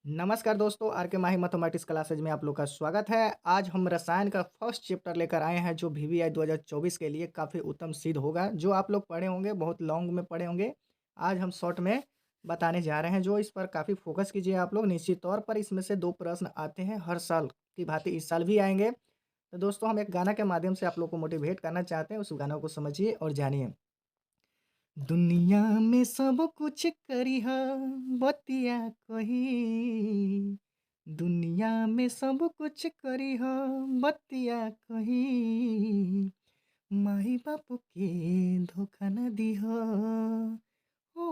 नमस्कार दोस्तों, आर के माही मैथमेटिक्स क्लासेज में आप लोग का स्वागत है। आज हम रसायन का फर्स्ट चैप्टर लेकर आए हैं जो वीवीआई 2024 के लिए काफ़ी उत्तम सिद्ध होगा। जो आप लोग पढ़े होंगे, बहुत लॉन्ग में पढ़े होंगे। आज हम शॉर्ट में बताने जा रहे हैं, जो इस पर काफ़ी फोकस कीजिए आप लोग। निश्चित तौर पर इसमें से 2 प्रश्न आते हैं हर साल की भांति इस साल भी आएँगे। तो दोस्तों, हम एक गाना के माध्यम से आप लोग को मोटिवेट करना चाहते हैं, उस गाना को समझिए और जानिए। दुनिया में सब कुछ करिह बतिया कही। दुनिया में सब कुछ करिह बतिया कही। माई बाप के धोखा न दिह। ओ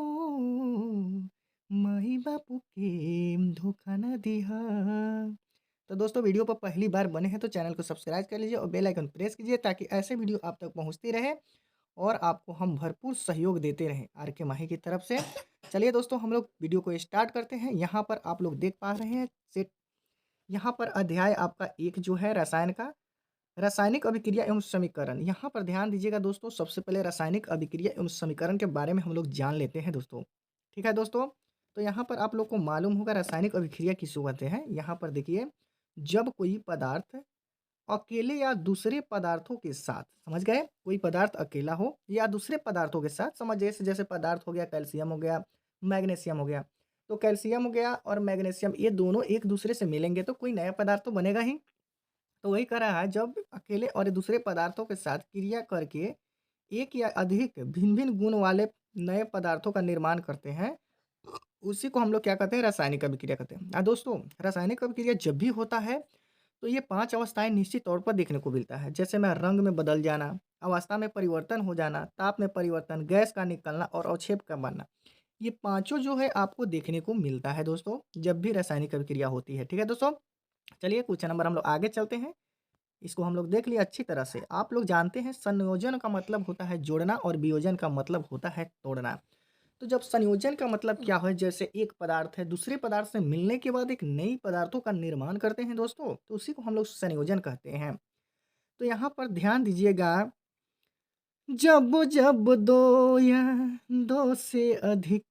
माई बाप के धोखा न दिह। तो दोस्तों, वीडियो पर पहली बार बने हैं तो चैनल को सब्सक्राइब कर लीजिए और बेल आइकन प्रेस कीजिए ताकि ऐसे वीडियो आप तक पहुंचती रहे और आपको हम भरपूर सहयोग देते रहें आर के माही की तरफ से। चलिए दोस्तों, हम लोग वीडियो को स्टार्ट करते हैं। यहाँ पर आप लोग देख पा रहे हैं सेट। यहाँ पर अध्याय आपका एक जो है रसायन का, रासायनिक अभिक्रिया एवं समीकरण। यहाँ पर ध्यान दीजिएगा दोस्तों, सबसे पहले रासायनिक अभिक्रिया एवं समीकरण के बारे में हम लोग जान लेते हैं दोस्तों। ठीक है दोस्तों, तो यहाँ पर आप लोग को मालूम होगा रासायनिक अभिक्रिया किसे कहते हैं। यहाँ पर देखिए, जब कोई पदार्थ अकेले या दूसरे पदार्थों के साथ, समझ गए, कोई पदार्थ अकेला हो या दूसरे पदार्थों के साथ, समझ जैसे जैसे पदार्थ हो गया, कैल्शियम हो गया, मैग्नीशियम हो गया। तो कैल्शियम हो गया और मैग्नीशियम, ये दोनों एक दूसरे से मिलेंगे तो कोई नया पदार्थ तो बनेगा ही। तो वही कह रहा है, जब अकेले और दूसरे पदार्थों के साथ क्रिया करके एक या अधिक भिन्न-भिन्न गुण वाले नए पदार्थों का निर्माण करते हैं, उसी को हम लोग क्या कहते हैं, रासायनिक अभिक्रिया कहते हैं। दोस्तों, रासायनिक अभिक्रिया जब भी होता है तो ये 5 अवस्थाएँ निश्चित तौर पर देखने को मिलता है। जैसे में रंग में बदल जाना, अवस्था में परिवर्तन हो जाना, ताप में परिवर्तन, गैस का निकलना और अवक्षेप का बनना। ये पाँचों जो है आपको देखने को मिलता है दोस्तों, जब भी रासायनिक अभिक्रिया होती है। ठीक है दोस्तों? चलिए कुछ नंबर हम लोग आगे चलते हैं। इसको हम लोग देख लिए अच्छी तरह से। आप लोग जानते हैं, संयोजन का मतलब होता है जोड़ना और वियोजन का मतलब होता है तोड़ना। तो जब संयोजन का मतलब क्या है, जैसे एक पदार्थ है दूसरे पदार्थ से मिलने के बाद एक नई पदार्थों का निर्माण करते हैं दोस्तों, तो उसी को हम लोग संयोजन कहते हैं। तो यहाँ पर ध्यान दीजिएगा, जब जब दो या दो से अधिक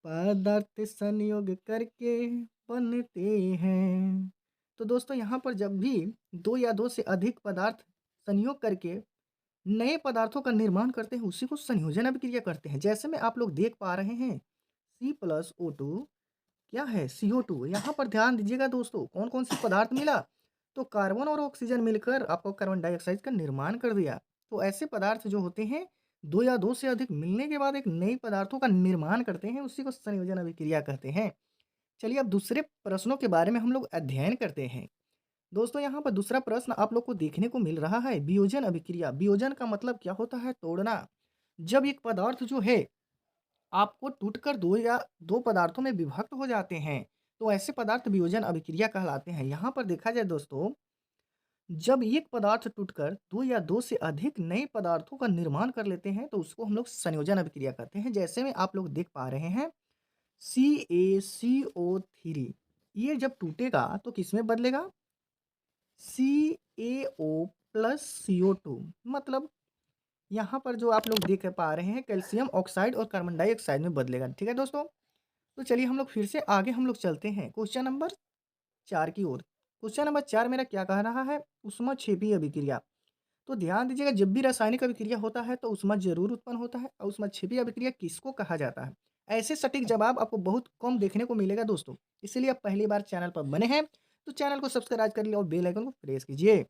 पदार्थ संयोग करके बनते हैं। तो दोस्तों, यहाँ पर जब भी दो या दो से अधिक पदार्थ संयोग करके नए पदार्थों का निर्माण करते हैं, उसी को संयोजन अभिक्रिया करते हैं। जैसे में आप लोग देख पा रहे हैं, C+O2 क्या है, CO2। यहाँ पर ध्यान दीजिएगा दोस्तों, कौन-कौन से पदार्थ मिला? तो कार्बन और ऑक्सीजन मिलकर आपको कार्बन डाइऑक्साइड का निर्माण कर दिया। तो ऐसे पदार्थ जो होते हैं, 2 या 2 से अधिक मिलने के बाद एक नई पदार्थों का निर्माण करते हैं, उसी को संयोजन अभिक्रिया कहते हैं। चलिए अब दूसरे प्रश्नों के बारे में हम लोग अध्ययन करते हैं। दोस्तों, यहाँ पर दूसरा प्रश्न आप लोग को देखने को मिल रहा है, वियोजन अभिक्रिया। वियोजन का मतलब क्या होता है? तोड़ना। जब एक पदार्थ जो है आपको टूटकर 2 या 2 पदार्थों में विभक्त हो जाते हैं, तो ऐसे पदार्थ वियोजन अभिक्रिया कहलाते हैं। यहाँ पर देखा जाए दोस्तों, जब एक पदार्थ टूटकर 2 या 2 से अधिक नए पदार्थों का निर्माण कर लेते हैं, तो उसको हम लोग संयोजन अभिक्रिया कहते हैं। जैसे में आप लोग देख पा रहे हैं, CaCO3, ये जब टूटेगा तो किसमें बदलेगा? CaO plus CO2। मतलब यहाँ पर जो आप लोग देख पा रहे हैं, कैल्शियम ऑक्साइड और कार्बन डाइऑक्साइड में बदलेगा। ठीक है दोस्तों? तो चलिए हम लोग फिर से आगे हम लोग चलते हैं क्वेश्चन नंबर 4 की ओर। क्वेश्चन नंबर 4 मेरा क्या कह रहा है? ऊष्माक्षेपीय अभिक्रिया। तो ध्यान दीजिएगा, जब भी रासायनिक अभिक्रिया होता है तो ऊष्मा ज़रूर उत्पन्न होता है, और ऊष्माक्षेपीय अभिक्रिया किसको कहा जाता है? ऐसे सटीक जवाब आपको बहुत कम देखने को मिलेगा दोस्तों। इसीलिए आप पहली बार चैनल पर बने हैं, तो चैनल को सब्सक्राइब कर लीजिए और बेल आइकन को प्रेस कीजिए।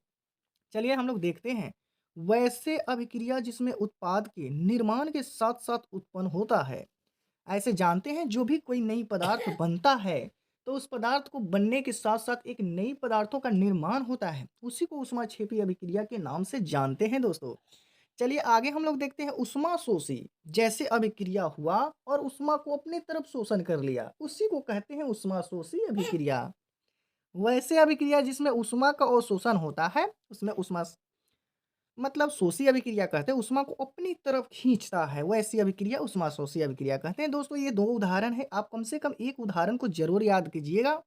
चलिए हम लोग देखते हैं, वैसे अभिक्रिया जिसमें उत्पाद के निर्माण के साथ-साथ उत्पन्न होता है। ऐसे जानते हैं, जो भी कोई नई पदार्थ बनता है, तो उस पदार्थ को बनने के साथ-साथ एक नई पदार्थों का निर्माण होता है। उसी को ऊष्माक्षेपी अभिक्रिया के नाम से जानते हैं दोस्तों। चलिए आगे हम लोग देखते हैं, ऊष्माशोषी जैसे अभिक्रिया हुआ और ऊष्मा को अपनी तरफ शोषण कर लिया, उसी को कहते हैं ऊष्माशोषी अभिक्रिया। वैसे अभिक्रिया जिसमें ऊष्मा का अवशोषण होता है, उसमें ऊष्मा मतलब शोषी अभिक्रिया कहते हैं, ऊष्मा को अपनी तरफ खींचता है, वैसी अभिक्रिया ऊष्माशोषी अभिक्रिया कहते हैं। दोस्तों, ये 2 उदाहरण है, आप कम से कम एक उदाहरण को ज़रूर याद कीजिएगा।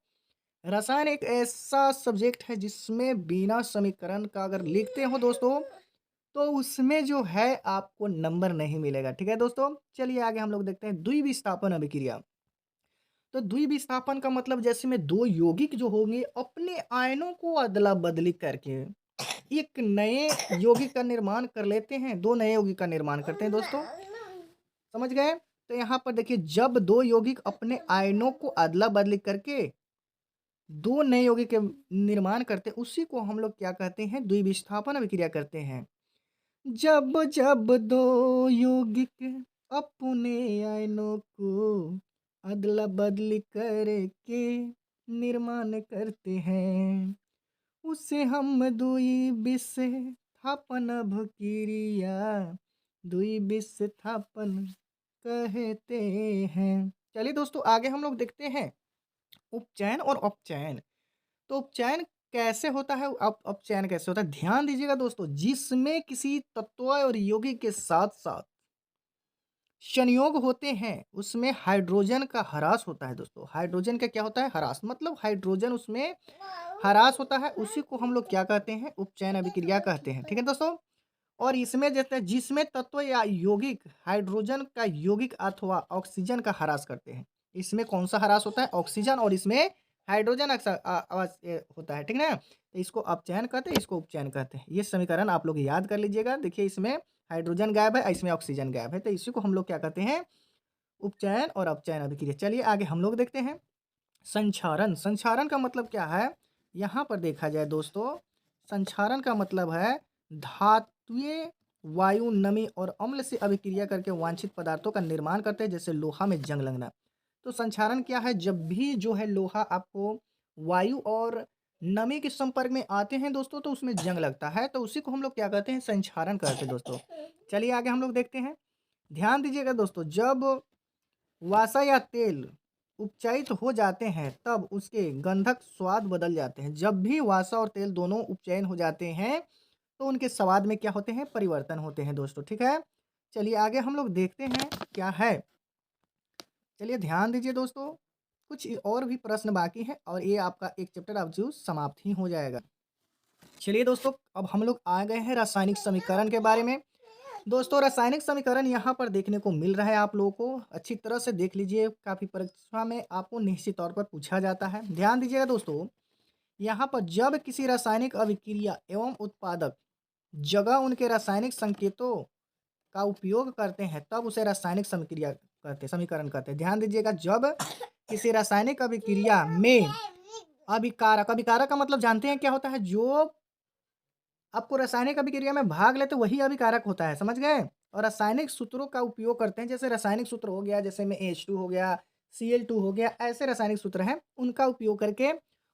रसायन एक ऐसा सब्जेक्ट है जिसमें बिना समीकरण का अगर लिखते हो दोस्तों, तो उसमें जो है आपको नंबर नहीं मिलेगा। ठीक है दोस्तों? चलिए आगे हम लोग देखते हैं, द्विविस्थापन अभिक्रिया। तो द्विविस्थापन का मतलब जैसे में दो यौगिक जो होंगे अपने आयनों को अदला-बदली करके एक नए यौगिक का निर्माण कर लेते हैं, 2 नए यौगिक का निर्माण करते हैं दोस्तों, समझ गए? तो यहाँ पर देखिए जब 2 यौगिक अपने आयनों को अदला-बदली करके 2 नए यौगिक के निर्माण करते हैं, उसी को हम लोग क्या कहते हैं? द्विविस्थापन अभिक्रिया करते हैं। जब जब 2 यौगिक अपने आयनों को अदला-बदली करके निर्माण करते हैं, उसे हम द्विविस्थापन अभिक्रिया द्विविस्थापन कहते हैं। चलिए दोस्तों आगे हम लोग देखते हैं उपचयन और अपचयन। तो उपचयन कैसे होता है? अपचयन कैसे होता है? ध्यान दीजिएगा दोस्तों, जिसमें किसी तत्व और यौगिक के साथ-साथ संयोग होते हैं, उसमें हाइड्रोजन का ह्रास होता है दोस्तों। हाइड्रोजन का क्या होता है? ह्रास, मतलब हाइड्रोजन उसमें ह्रास होता है, उसी को हम लोग क्या कहते हैं? उपचयन अभिक्रिया कहते हैं। ठीक है दोस्तों? और इसमें जैसे जिसमें तत्व या यौगिक हाइड्रोजन का यौगिक अथवा ऑक्सीजन का ह्रास करते हैं। इसमें कौन-सा ह्रास होता है? ऑक्सीजन, और इसमें हाइड्रोजन होता है, ठीक ना? तो इसको अपचयन कहते हैं, इसको उपचयन कहते हैं। ये समीकरण आप लोग याद कर लीजिएगा। देखिए इसमें हाइड्रोजन गायब है, इसमें ऑक्सीजन गायब है, तो इसी को हम लोग क्या कहते हैं? उपचयन और अपचयन अभिक्रिया। चलिए आगे हम लोग देखते हैं संक्षारण। संक्षारण का मतलब क्या है? यहाँ पर देखा जाए दोस्तों, संक्षारण का मतलब है धात्विय वायु, नमी और अम्ल से अभिक्रिया करके वांछित पदार्थों का निर्माण करते हैं, जैसे लोहा में जंग लगना। तो संक्षारण क्या है? जब भी जो है लोहा आपको वायु और नमी के संपर्क में आते हैं दोस्तों, तो उसमें जंग लगता है, तो उसी को हम लोग क्या कहते हैं? संक्षारण कहते हैं दोस्तों। चलिए आगे हम लोग देखते हैं। ध्यान दीजिएगा दोस्तों, जब वसा या तेल उपचयित हो जाते हैं तब उसके गंधक स्वाद बदल जाते हैं। जब भी वसा और तेल दोनों उपचयन हो जाते हैं तो उनके स्वाद में क्या होते हैं? परिवर्तन होते हैं दोस्तों, ठीक है? चलिए आगे हम लोग देखते हैं क्या है। चलिए ध्यान दीजिए दोस्तों, कुछ और भी प्रश्न बाकी हैं और ये आपका एक चैप्टर अब जो समाप्त ही हो जाएगा। चलिए दोस्तों, अब हम लोग आ गए हैं रासायनिक समीकरण के बारे में। दोस्तों रासायनिक समीकरण यहाँ पर देखने को मिल रहा है, आप लोगों को अच्छी तरह से देख लीजिए, काफ़ी परीक्षा में आपको निश्चित तौर पर पूछा जाता है। ध्यान दीजिएगा दोस्तों, यहाँ पर जब किसी रासायनिक अभिक्रिया एवं उत्पादक जगह उनके रासायनिक संकेतों का उपयोग करते हैं तब उसे रासायनिक समीकरण कहते हैं। ध्यान दीजिएगा, जब किसी रासायनिक अभिक्रिया में अभिकारक, अभिकारक का मतलब जानते हैं क्या होता है? जो आपको रासायनिक अभिक्रिया में भाग लेते वही अभिकारक होता है, समझ गए? और रासायनिक सूत्रों का उपयोग करते हैं, जैसे रासायनिक सूत्र हो गया, जैसे में H2 हो गया, Cl2 हो गया, ऐसे रासायनिक सूत्र हैं, उनका उपयोग करके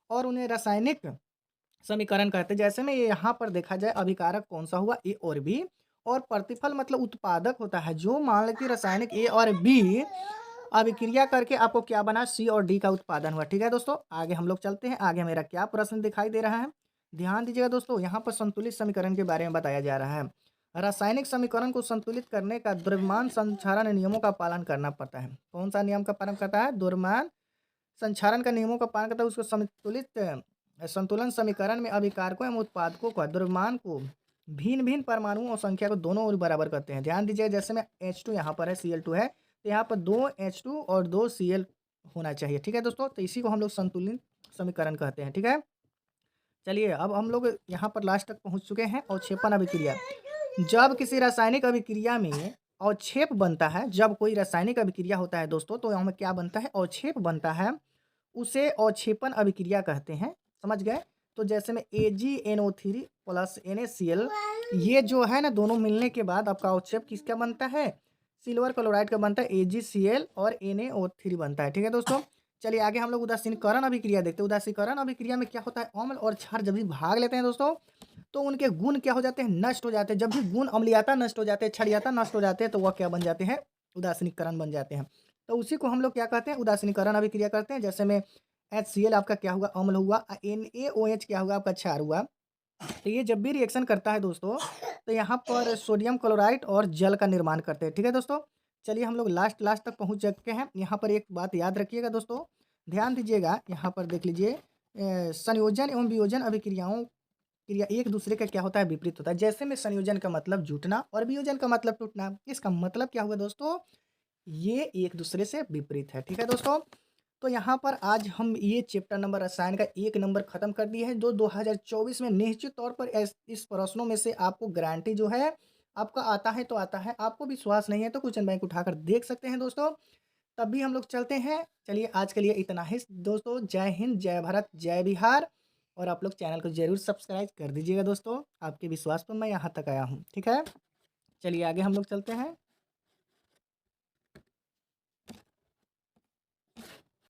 और उन्हें रासायनिक समीकरण कहते हैं। जैसे में ये यहाँ पर देखा जाए अभिकारक कौन-सा हुआ? A और B, और प्रतिफल मतलब उत्पादक होता है, जो मान लीजिए रासायनिक A और B अभिक्रिया करके आपको क्या बना? C और D का उत्पादन हुआ। ठीक है दोस्तों, आगे हम लोग चलते हैं। आगे मेरा क्या प्रश्न दिखाई दे रहा है? ध्यान दीजिएगा दोस्तों, यहाँ पर संतुलित समीकरण के बारे में बताया जा रहा है। रासायनिक समीकरण को संतुलित करने का द्रव्यमान संक्षारण नियमों का पालन करना पड़ता है। कौन-सा नियम का पालन करता है? द्रव्यमान संक्षारण का नियमों का पालन करता है। उसको संतुलन समीकरण में अभिकारकों एवं उत्पादकों का द्रव्यमान को भिन्न-भिन्न परमाणुओं और संख्या को दोनों ओर बराबर करते हैं। ध्यान दीजिए, जैसे में H2 यहाँ पर है, Cl2 है, तो यहाँ पर 2 H2 और 2 Cl होना चाहिए। ठीक है दोस्तों, तो इसी को हम लोग संतुलित समीकरण कहते हैं। ठीक है, चलिए अब हम लोग यहाँ पर लास्ट तक पहुँच चुके हैं। अवक्षेपण अभिक्रिया, जब किसी रासायनिक अभिक्रिया में अवक्षेप बनता है, जब कोई रासायनिक अभिक्रिया होता है दोस्तों, तो यहाँ में क्या बनता है? अवक्षेप बनता है, उसे अवक्षेपण अभिक्रिया कहते हैं, समझ गए? तो जैसे में AgNO3 प्लस NaCl, ये जो है ना दोनों मिलने के बाद आपका अवक्षेप किसका बनता है? सिल्वर क्लोराइड का बनता है, AgCl और NaO3 बनता है। ठीक है दोस्तों, चलिए आगे हम लोग उदासीनीकरण अभिक्रिया देखते हैं। उदासीनीकरण अभिक्रिया में क्या होता है? अम्ल और क्षार जब भी भाग लेते हैं दोस्तों, तो उनके गुण क्या हो जाते हैं? नष्ट हो जाते हैं। जब भी गुण अम्लीयता नष्ट हो जाते हैं, क्षारीयता नष्ट हो जाते हैं, तो वह क्या बन जाते हैं? उदासीनीकरण बन जाते हैं। तो उसी को हम लोग क्या कहते हैं? उदासीनीकरण अभिक्रिया करते हैं। जैसे में HCl आपका क्या हुआ? अम्ल हुआ, NaOH क्या हुआ? आपका क्षार हुआ। तो ये जब भी रिएक्शन करता है दोस्तों, तो यहाँ पर सोडियम क्लोराइड और जल का निर्माण करते हैं। ठीक है दोस्तों, चलिए हम लोग लास्ट तक पहुँच चुके हैं। यहाँ पर एक बात याद रखिएगा दोस्तों, ध्यान दीजिएगा, यहाँ पर देख लीजिए, संयोजन एवं वियोजन अभिक्रियाओं क्रिया एक दूसरे का क्या होता है? विपरीत होता है। जैसे में संयोजन का मतलब जुटना और वियोजन का मतलब टूटना। इसका मतलब क्या हुआ दोस्तों? ये एक दूसरे से विपरीत है। ठीक है दोस्तों, तो यहाँ पर आज हम ये चैप्टर नंबर रसायन का 1 नंबर खत्म कर दिए हैं, जो 2024 में निश्चित तौर पर इस प्रश्नों में से आपको गारंटी जो है, आपका आता है तो आता है, आपको विश्वास नहीं है तो क्वेश्चन बैंक उठाकर देख सकते हैं दोस्तों। तब भी हम लोग चलते हैं। चलिए आज के लिए इतना ही दोस्तों। जय हिंद, जय भारत, जय बिहार। और आप लोग चैनल को ज़रूर सब्सक्राइब कर दीजिएगा दोस्तों। आपके विश्वास पर मैं यहाँ तक आया हूँ, ठीक है? चलिए आगे हम लोग चलते हैं।